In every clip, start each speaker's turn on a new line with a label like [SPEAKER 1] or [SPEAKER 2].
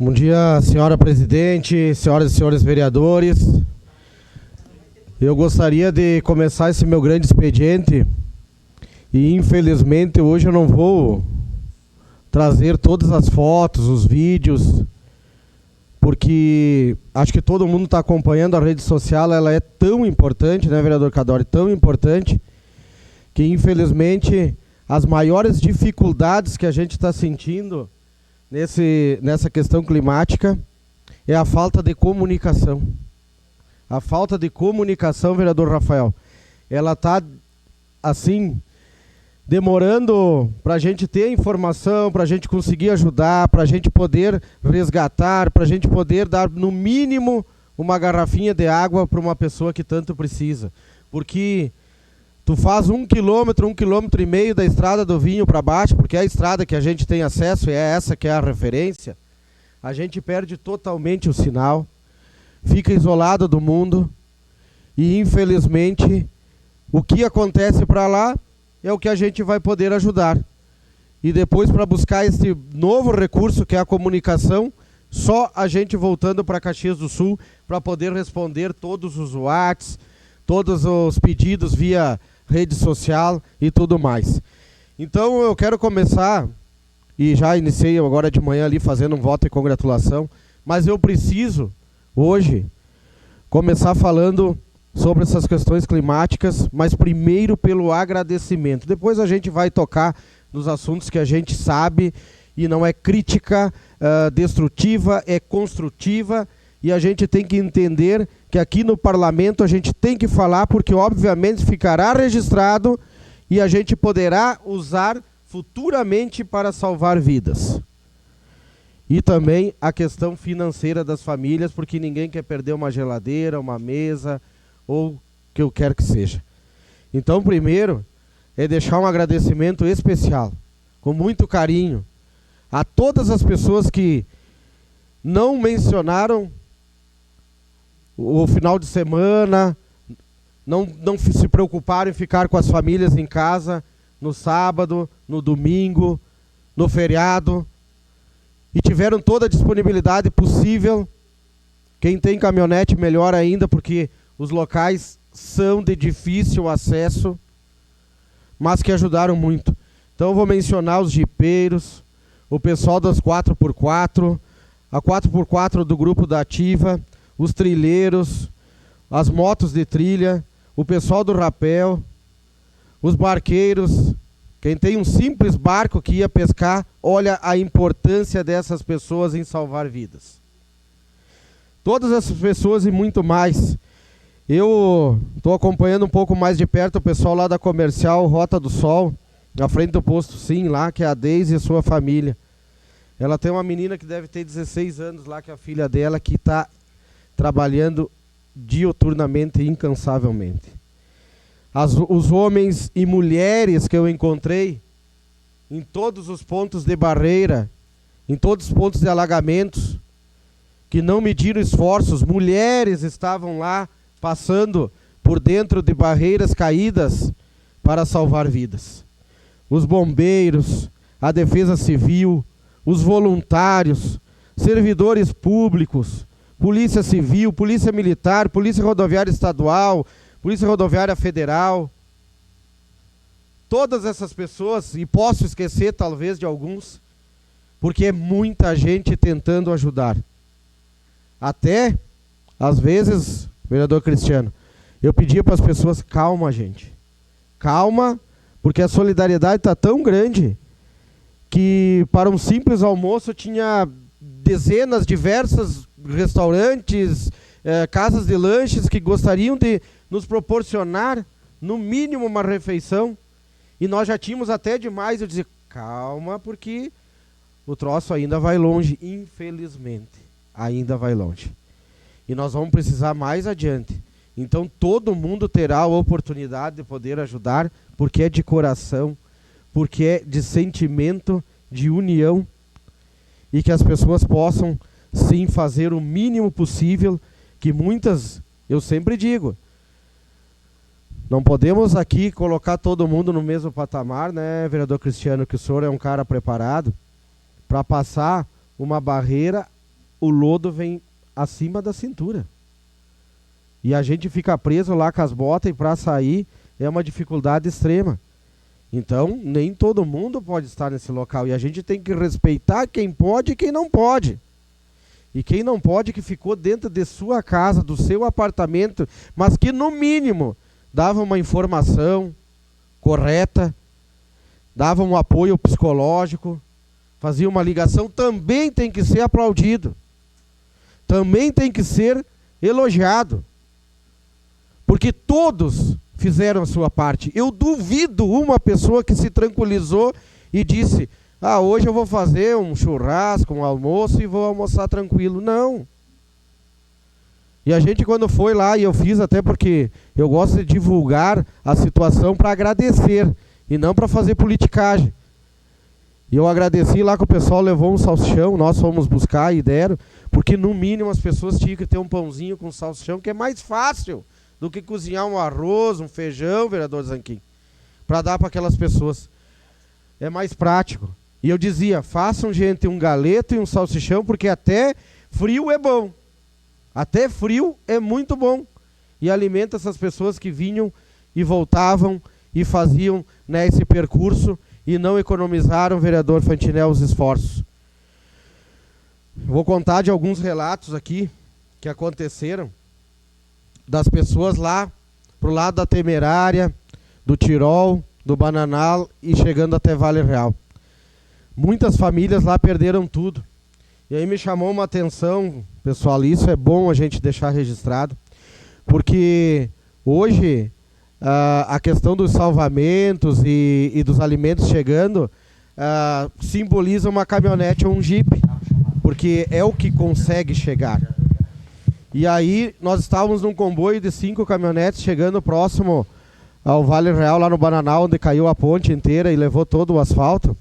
[SPEAKER 1] Bom dia, senhora presidente, senhoras e senhores vereadores. Eu gostaria de começar esse meu grande expediente e, infelizmente, hoje eu não vou trazer todas as fotos, os vídeos, porque acho que todo mundo está acompanhando a rede social. Ela é tão importante, né, vereador Cadori, tão importante, que, infelizmente, as maiores dificuldades que a gente está sentindo nessa questão climática é a falta de comunicação. A falta de comunicação, vereador Rafael, ela está, assim, demorando para a gente ter informação, para a gente conseguir ajudar, para a gente poder resgatar, para a gente poder dar, no mínimo, uma garrafinha de água para uma pessoa que tanto precisa. Porque tu faz 1 quilômetro, 1,5 km da estrada do Vinho para baixo, porque é a estrada que a gente tem acesso e é essa que é a referência, a gente perde totalmente o sinal, fica isolado do mundo e, infelizmente, o que acontece para lá é o que a gente vai poder ajudar. E depois, para buscar esse novo recurso que é a comunicação, só a gente voltando para Caxias do Sul para poder responder todos os WhatsApps, todos os pedidos via rede social e tudo mais. Então eu quero começar, e já iniciei agora de manhã ali fazendo um voto de congratulação, mas eu preciso hoje começar falando sobre essas questões climáticas, mas primeiro pelo agradecimento. Depois a gente vai tocar nos assuntos que a gente sabe, e não é crítica destrutiva, é construtiva, e a gente tem que entender que aqui no parlamento a gente tem que falar, porque obviamente ficará registrado e a gente poderá usar futuramente para salvar vidas. E também a questão financeira das famílias, porque ninguém quer perder uma geladeira, uma mesa, ou o que eu quero que seja. Então, primeiro, é deixar um agradecimento especial, com muito carinho, a todas as pessoas que não mencionaram o final de semana, não se preocuparam em ficar com as famílias em casa no sábado, no domingo, no feriado, e tiveram toda a disponibilidade possível. Quem tem caminhonete, melhor ainda, porque os locais são de difícil acesso, mas que ajudaram muito. Então eu vou mencionar os jipeiros, o pessoal das 4x4, a 4x4 do grupo da Ativa, os trilheiros, as motos de trilha, o pessoal do rapel, os barqueiros. Quem tem um simples barco que ia pescar, olha a importância dessas pessoas em salvar vidas. Todas essas pessoas e muito mais. Eu estou acompanhando um pouco mais de perto o pessoal lá da Comercial Rota do Sol, na frente do posto Sim, lá, que é a Deise e sua família. Ela tem uma menina que deve ter 16 anos lá, que é a filha dela, que está trabalhando diuturnamente e incansavelmente. Os homens e mulheres que eu encontrei em todos os pontos de barreira, em todos os pontos de alagamentos, que não mediram esforços, mulheres estavam lá passando por dentro de barreiras caídas para salvar vidas. Os bombeiros, a Defesa Civil, os voluntários, servidores públicos, Polícia Civil, Polícia Militar, Polícia Rodoviária Estadual, Polícia Rodoviária Federal. Todas essas pessoas, e posso esquecer talvez de alguns, porque é muita gente tentando ajudar. Até, às vezes, vereador Cristiano, eu pedia para as pessoas, calma, gente. Calma, porque a solidariedade está tão grande que para um simples almoço tinha dezenas, diversas restaurantes, casas de lanches que gostariam de nos proporcionar, no mínimo, uma refeição. E nós já tínhamos até demais. Eu dizia, calma, porque o troço ainda vai longe, infelizmente. Ainda vai longe. E nós vamos precisar mais adiante. Então todo mundo terá a oportunidade de poder ajudar, porque é de coração, porque é de sentimento, de união, e que as pessoas possam sim fazer o mínimo possível, que muitas, eu sempre digo, não podemos aqui colocar todo mundo no mesmo patamar, né, vereador Cristiano, que o senhor é um cara preparado para passar uma barreira o lodo vem acima da cintura. E a gente fica preso lá com as botas e para sair é uma dificuldade extrema. Então, nem todo mundo pode estar nesse local. E a gente tem que respeitar quem pode e quem não pode. E quem não pode, que ficou dentro de sua casa, do seu apartamento, mas que no mínimo dava uma informação correta, dava um apoio psicológico, fazia uma ligação, também tem que ser aplaudido. Também tem que ser elogiado. Porque todos fizeram a sua parte. Eu duvido uma pessoa que se tranquilizou e disse: hoje eu vou fazer um churrasco, um almoço e vou almoçar tranquilo. Não. E a gente quando foi lá, e eu fiz até porque eu gosto de divulgar a situação para agradecer e não para fazer politicagem. E eu agradeci lá que o pessoal levou um salsichão, nós fomos buscar e deram, porque no mínimo as pessoas tinham que ter um pãozinho com salsichão, que é mais fácil do que cozinhar um arroz, um feijão, vereador Zanquim, para dar para aquelas pessoas. É mais prático. E eu dizia, façam, gente, um galeto e um salsichão, porque até frio é bom. Até frio é muito bom. E alimenta essas pessoas que vinham e voltavam e faziam, né, esse percurso e não economizaram, vereador Fantinel, os esforços. Vou contar de alguns relatos aqui que aconteceram das pessoas lá pro lado da Temerária, do Tirol, do Bananal e chegando até Vale Real. Muitas famílias lá perderam tudo. E aí me chamou uma atenção, pessoal, isso é bom a gente deixar registrado, porque hoje a questão dos salvamentos e dos alimentos chegando simboliza uma caminhonete ou um jipe, porque é o que consegue chegar. E aí nós estávamos num comboio de 5 caminhonetes chegando próximo ao Vale Real, lá no Bananal, onde caiu a ponte inteira e levou todo o asfalto.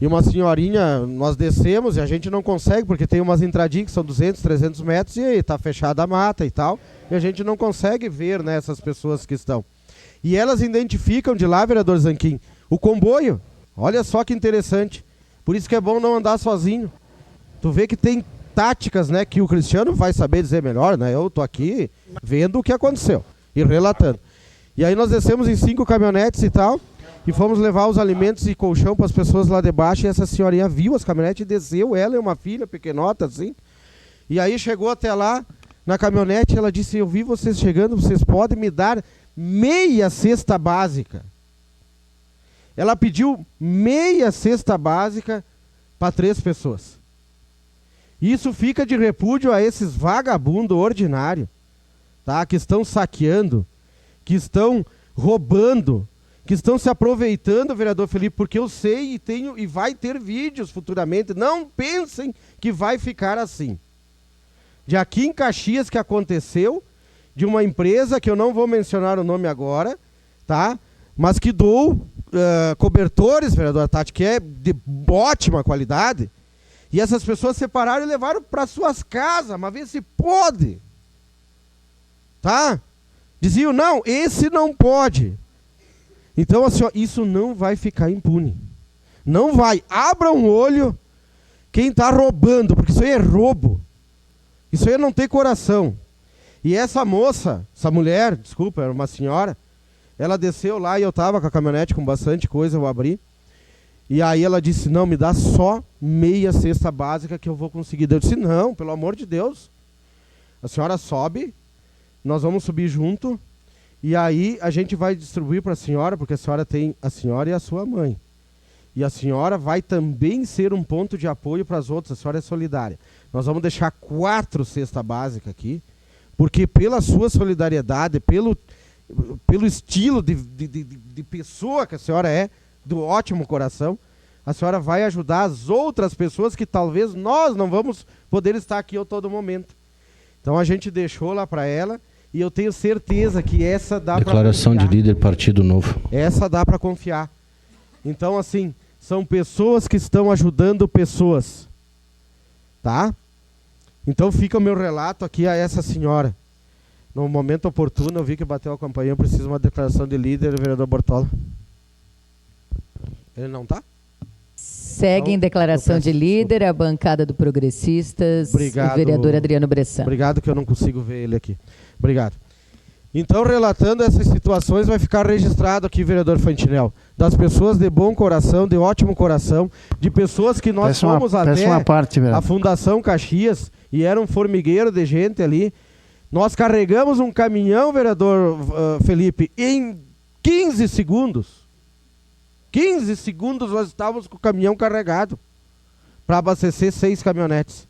[SPEAKER 1] E uma senhorinha, nós descemos e a gente não consegue, porque tem umas entradinhas que são 200, 300 metros e está fechada a mata e tal. E a gente não consegue ver, né, essas pessoas que estão. E elas identificam de lá, vereador Zanquim, o comboio. Olha só que interessante. Por isso que é bom não andar sozinho. Tu vê que tem táticas, né, que o Cristiano vai saber dizer melhor, né? Eu tô aqui vendo o que aconteceu e relatando. E aí nós descemos em 5 caminhonetes e tal, e fomos levar os alimentos e colchão para as pessoas lá de baixo, e essa senhorinha viu as caminhonetes e desceu, ela e uma filha pequenota assim. E aí chegou até lá na caminhonete, ela disse: eu vi vocês chegando, vocês podem me dar meia cesta básica. Ela pediu meia cesta básica para 3 pessoas. Isso fica de repúdio a esses vagabundos ordinários, tá? Que estão saqueando, que estão roubando, que estão se aproveitando, vereador Felipe, porque eu sei e vai ter vídeos futuramente. Não pensem que vai ficar assim. De aqui em Caxias que aconteceu, de uma empresa que eu não vou mencionar o nome agora, tá? Mas que doou cobertores, vereador Tati, que é de ótima qualidade. E essas pessoas separaram e levaram para suas casas, mas vê se pode. Tá? Diziam, não, esse não pode. Então, assim, ó, isso não vai ficar impune. Não vai. Abram o olho quem está roubando, porque isso aí é roubo. Isso aí não tem coração. E essa moça, essa mulher, desculpa, era uma senhora, ela desceu lá e eu estava com a caminhonete com bastante coisa, eu abri. E aí ela disse, não, me dá só meia cesta básica que eu vou conseguir. Eu disse, não, pelo amor de Deus. A senhora sobe, nós vamos subir junto, e aí a gente vai distribuir para a senhora, porque a senhora tem a senhora e a sua mãe. E a senhora vai também ser um ponto de apoio para as outras, a senhora é solidária. Nós vamos deixar 4 cestas básicas aqui, porque pela sua solidariedade, pelo estilo de pessoa que a senhora é, do ótimo coração, a senhora vai ajudar as outras pessoas que talvez nós não vamos poder estar aqui a todo momento. Então a gente deixou lá para ela e eu tenho certeza que essa dá para
[SPEAKER 2] Declaração de líder Partido Novo.
[SPEAKER 1] Essa dá para confiar. Então, assim, são pessoas que estão ajudando pessoas. Tá? Então fica o meu relato aqui a essa senhora. No momento oportuno, eu vi que bateu a campainha, eu preciso de uma declaração de líder, vereador Bortola. Ele não tá?
[SPEAKER 3] Segue em declaração de líder a bancada do Progressistas,
[SPEAKER 1] Obrigado,
[SPEAKER 3] o vereador Adriano Bressan.
[SPEAKER 1] Obrigado, que eu não consigo ver ele aqui. Obrigado. Então, relatando essas situações, vai ficar registrado aqui, vereador Fantinel, das pessoas de bom coração, de ótimo coração, de pessoas que nós fomos até a Fundação Caxias, e era um formigueiro de gente ali. Nós carregamos um caminhão, vereador Felipe, em 15 segundos. 15 segundos nós estávamos com o caminhão carregado para abastecer 6 caminhonetes.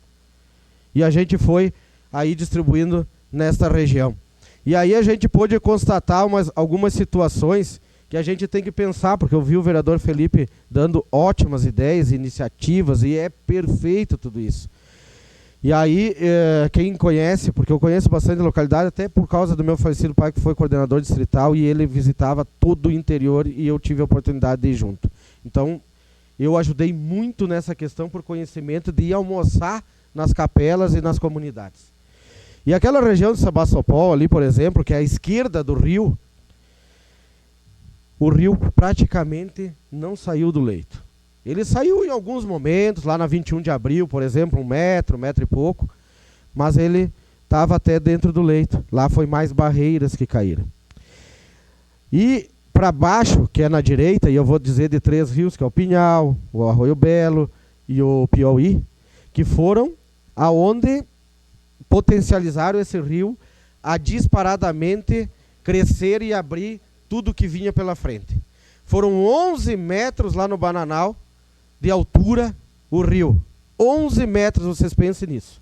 [SPEAKER 1] E a gente foi aí distribuindo nesta região. E aí a gente pôde constatar algumas situações que a gente tem que pensar, porque eu vi o vereador Felipe dando ótimas ideias, iniciativas, e é perfeito tudo isso. E aí, quem conhece, porque eu conheço bastante localidade, até por causa do meu falecido pai, que foi coordenador distrital, e ele visitava todo o interior, e eu tive a oportunidade de ir junto. Então, eu ajudei muito nessa questão por conhecimento de ir almoçar nas capelas e nas comunidades. E aquela região de Sebastopol ali, por exemplo, que é à esquerda do rio, o rio praticamente não saiu do leito. Ele saiu em alguns momentos, lá na 21 de abril, por exemplo, 1 metro e pouco, mas ele estava até dentro do leito. Lá foi mais barreiras que caíram. E para baixo, que é na direita, e eu vou dizer de 3 rios, que é o Pinhal, o Arroio Belo e o Piauí, que foram aonde potencializaram esse rio a disparadamente crescer e abrir tudo que vinha pela frente. Foram 11 metros lá no Bananal de altura o rio. 11 metros, vocês pensem nisso.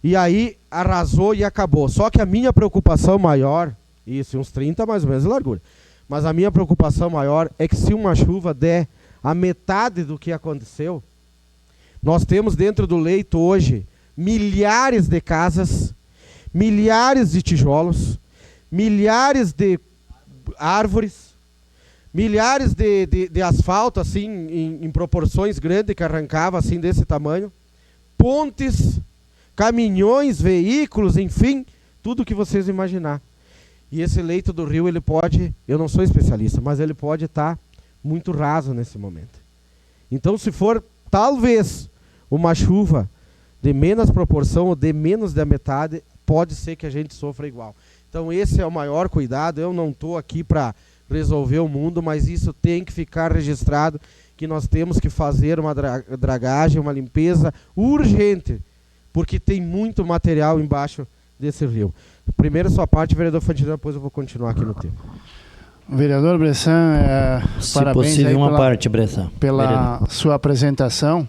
[SPEAKER 1] E aí arrasou e acabou. Só que a minha preocupação maior, isso, uns 30 mais ou menos de largura, mas a minha preocupação maior é que se uma chuva der a metade do que aconteceu, nós temos dentro do leito hoje milhares de casas, milhares de tijolos, milhares de árvores, milhares de asfalto assim em proporções grandes que arrancava assim desse tamanho, pontes, caminhões, veículos, enfim, tudo que vocês imaginar. E esse leito do rio, ele pode, eu não sou especialista, mas ele pode estar muito raso nesse momento. Então, se for talvez uma chuva de menos proporção ou de menos da metade, pode ser que a gente sofra igual. Então esse é o maior cuidado. Eu não estou aqui para resolver o mundo, mas isso tem que ficar registrado, que nós temos que fazer uma dragagem, uma limpeza urgente, porque tem muito material embaixo desse rio. Primeiro a sua parte, vereador Fantinel, depois eu vou continuar aqui no tema.
[SPEAKER 4] Vereador Bressan, parabéns
[SPEAKER 2] possível,
[SPEAKER 4] aí
[SPEAKER 2] uma parte, Bressan,
[SPEAKER 4] pela sua apresentação.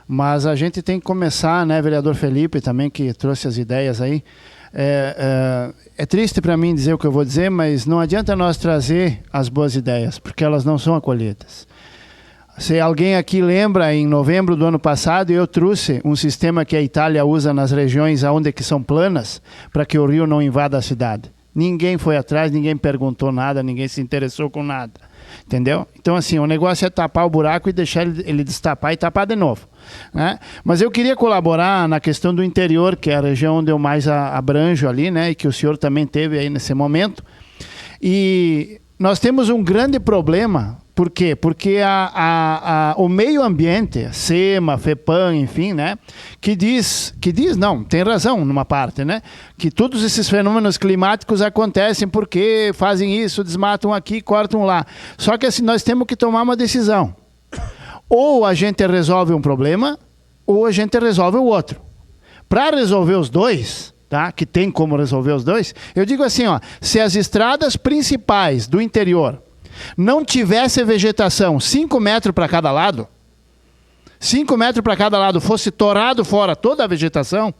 [SPEAKER 4] Mas a gente tem que começar, né, vereador Felipe, também, que trouxe as ideias aí. É triste para mim dizer o que eu vou dizer, mas não adianta nós trazer as boas ideias, porque elas não são acolhidas. Se alguém aqui lembra, em novembro do ano passado, eu trouxe um sistema que a Itália usa nas regiões onde que são planas, para que o rio não invada a cidade. Ninguém foi atrás, ninguém perguntou nada, ninguém se interessou com nada. Entendeu? Então, assim, o negócio é tapar o buraco e deixar ele destapar e tapar de novo, né? Mas eu queria colaborar na questão do interior, que é a região onde eu mais abranjo ali, né? E que o senhor também teve aí nesse momento. E nós temos um grande problema. Por quê? Porque o meio ambiente, SEMA, FEPAM, enfim, né? Que diz, não, tem razão numa parte, né? Que todos esses fenômenos climáticos acontecem porque fazem isso, desmatam aqui, cortam lá. Só que assim, nós temos que tomar uma decisão. Ou a gente resolve um problema, ou a gente resolve o outro. Para resolver os dois, tá? Que tem como resolver os dois, eu digo assim, ó, se as estradas principais do interior não tivesse vegetação 5 metros para cada lado, 5 metros para cada lado, fosse torado fora toda a vegetação,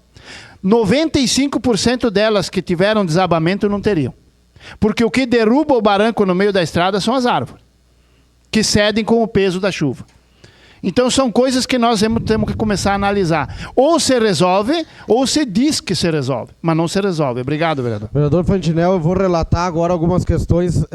[SPEAKER 4] 95% delas que tiveram desabamento não teriam. Porque o que derruba o barranco no meio da estrada são as árvores, que cedem com o peso da chuva. Então são coisas que nós temos que começar a analisar. Ou se resolve, ou se diz que se resolve, mas não se resolve. Obrigado, vereador. Vereador
[SPEAKER 1] Fantinel, eu vou relatar agora algumas questões,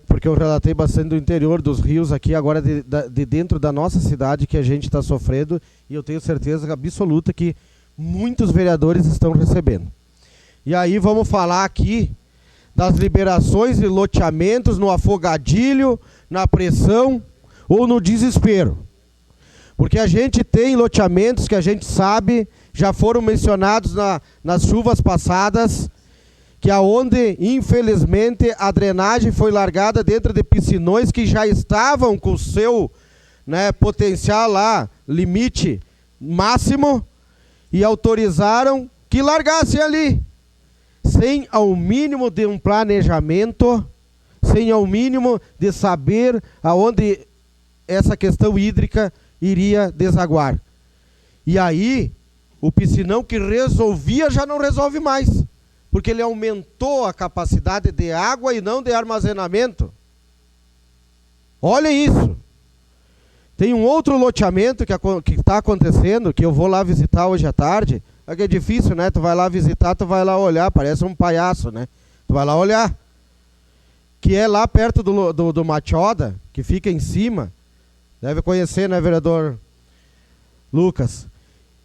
[SPEAKER 1] porque eu relatei bastante do interior dos rios aqui, agora de dentro da nossa cidade, que a gente está sofrendo, e eu tenho certeza absoluta que muitos vereadores estão recebendo. E aí vamos falar aqui das liberações e loteamentos no afogadilho, na pressão ou no desespero. Porque a gente tem loteamentos que a gente sabe, já foram mencionados nas chuvas passadas, que aonde, infelizmente, a drenagem foi largada dentro de piscinões que já estavam com o seu, né, potencial lá, limite máximo, e autorizaram que largassem ali, sem ao mínimo de um planejamento, sem ao mínimo de saber aonde essa questão hídrica iria desaguar. E aí, o piscinão que resolvia já não resolve mais, porque ele aumentou a capacidade de água e não de armazenamento. Olhem isso. Tem um outro loteamento que está acontecendo, que eu vou lá visitar hoje à tarde. É que é difícil, né? Tu vai lá visitar, tu vai lá olhar, parece um palhaço, né? Tu vai lá olhar. Que é lá perto do Machoda, que fica em cima. Deve conhecer, né, vereador Lucas?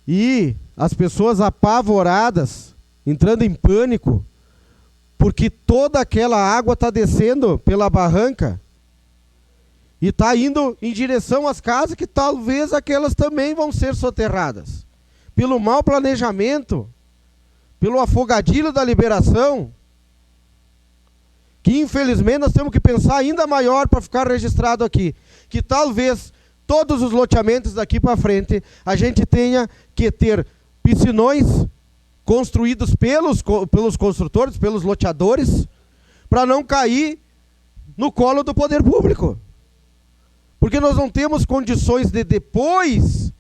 [SPEAKER 1] E as pessoas apavoradas, entrando em pânico, porque toda aquela água está descendo pela barranca e está indo em direção às casas, que talvez aquelas também vão ser soterradas. Pelo mau planejamento, pelo afogadilho da liberação, que infelizmente nós temos que pensar ainda maior para ficar registrado aqui, que talvez todos os loteamentos daqui para frente a gente tenha que ter piscinões construídos pelos construtores, pelos loteadores, para não cair no colo do poder público. Porque nós não temos condições de, depois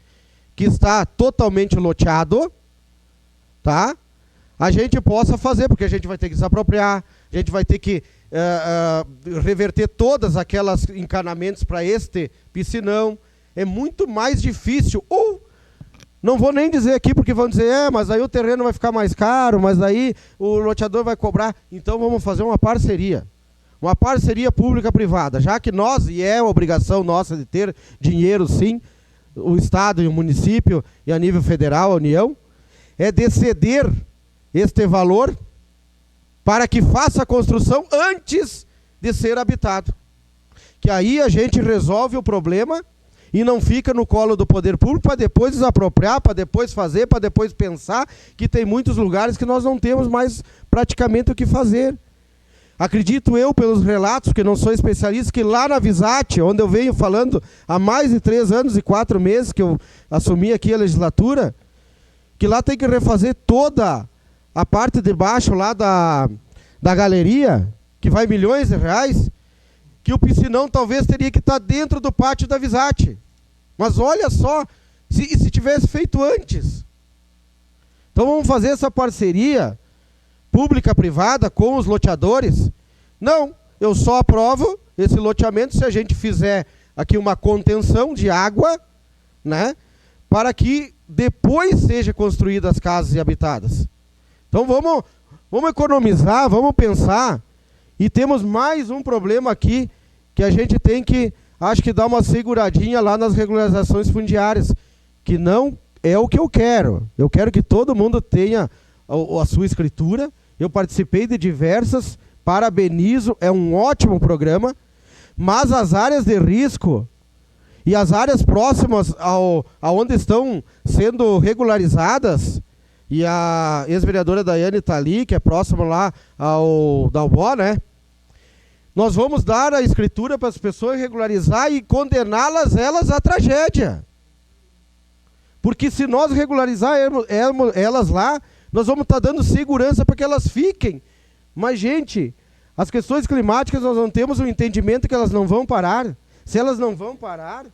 [SPEAKER 1] que está totalmente loteado, tá? A gente possa fazer, porque a gente vai ter que desapropriar, a gente vai ter que reverter todas aquelas encanamentos para este piscinão. É muito mais difícil. Ou, não vou nem dizer aqui, porque vão dizer, mas aí o terreno vai ficar mais caro, mas aí o loteador vai cobrar. Então vamos fazer uma parceria. Uma parceria pública-privada, já que nós, e é obrigação nossa de ter dinheiro sim, o Estado e o município, e a nível federal, a União, é de ceder este valor para que faça a construção antes de ser habitado. Que aí a gente resolve o problema e não fica no colo do poder público para depois desapropriar, para depois fazer, para depois pensar, que tem muitos lugares que nós não temos mais praticamente o que fazer. Acredito eu, pelos relatos, que não sou especialista, que lá na Visate, onde eu venho falando há mais de 3 anos e 4 meses que eu assumi aqui a legislatura, que lá tem que refazer toda a parte de baixo lá da galeria, que vai milhões de reais, que o piscinão talvez teria que estar dentro do pátio da Visate. Mas olha só, se tivesse feito antes. Então vamos fazer essa parceria pública-privada com os loteadores? Não, eu só aprovo esse loteamento se a gente fizer aqui uma contenção de água, né, para que depois seja construídas as casas e habitadas. Então vamos economizar, vamos pensar. E temos mais um problema aqui, que a gente tem que, acho que dar uma seguradinha lá nas regularizações fundiárias, que não é o que eu quero. Eu quero que todo mundo tenha a sua escritura. Eu participei de diversas, parabenizo, é um ótimo programa, mas as áreas de risco e as áreas próximas aonde estão sendo regularizadas, e a ex-vereadora Daiane está ali, que é próxima lá ao Dalbó, né? Nós vamos dar a escritura para as pessoas regularizar e condená-las elas à tragédia. Porque se nós regularizarmos elas lá, nós vamos estar dando segurança para que elas fiquem. Mas, gente, as questões climáticas, nós não temos o entendimento que elas não vão parar. Se elas não vão parar,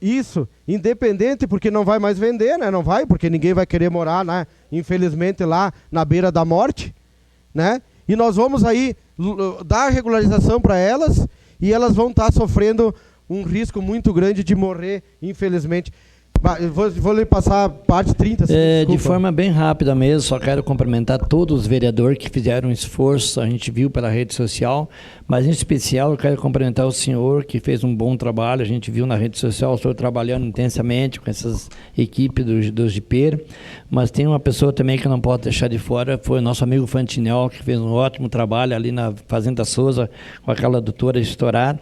[SPEAKER 1] isso, independente, porque não vai mais vender, né? Não vai, porque ninguém vai querer morar, né? Infelizmente, lá na beira da morte, né? E nós vamos aí dar regularização para elas, e elas vão estar sofrendo um risco muito grande de morrer, infelizmente. Eu vou lhe passar a parte 30.
[SPEAKER 2] De forma bem rápida mesmo, só quero cumprimentar todos os vereadores que fizeram um esforço, a gente viu pela rede social, mas em especial eu quero cumprimentar o senhor que fez um bom trabalho, a gente viu na rede social o senhor trabalhando intensamente com essas equipes dos Jiper, mas tem uma pessoa também que não pode deixar de fora, foi o nosso amigo Fantinel, que fez um ótimo trabalho ali na Fazenda Souza, com aquela doutora Estourar,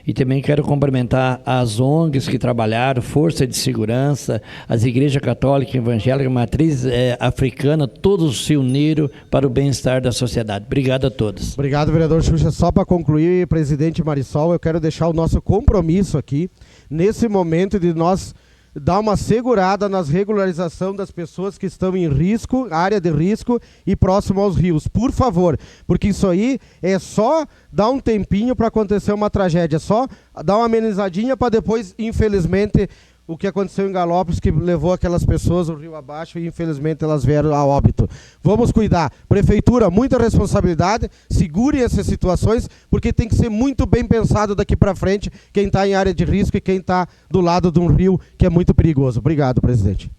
[SPEAKER 2] e também quero cumprimentar as ONGs que trabalharam, Força de Segurança, as igrejas católica, evangélica, matriz africana, todos se uniram para o bem-estar da sociedade. Obrigado a todos.
[SPEAKER 1] Obrigado, vereador Xuxa. Só para concluir, presidente Marisol, eu quero deixar o nosso compromisso aqui, nesse momento de nós dar uma segurada nas regularização das pessoas que estão em risco, área de risco e próximo aos rios. Por favor, porque isso aí é só dar um tempinho para acontecer uma tragédia, só dar uma amenizadinha para depois, infelizmente, o que aconteceu em Galópolis, que levou aquelas pessoas o rio abaixo e infelizmente elas vieram a óbito. Vamos cuidar. Prefeitura, muita responsabilidade, segurem essas situações, porque tem que ser muito bem pensado daqui para frente quem está em área de risco e quem está do lado de um rio que é muito perigoso. Obrigado, presidente.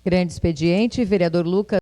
[SPEAKER 3] Grande expediente, vereador Lucas.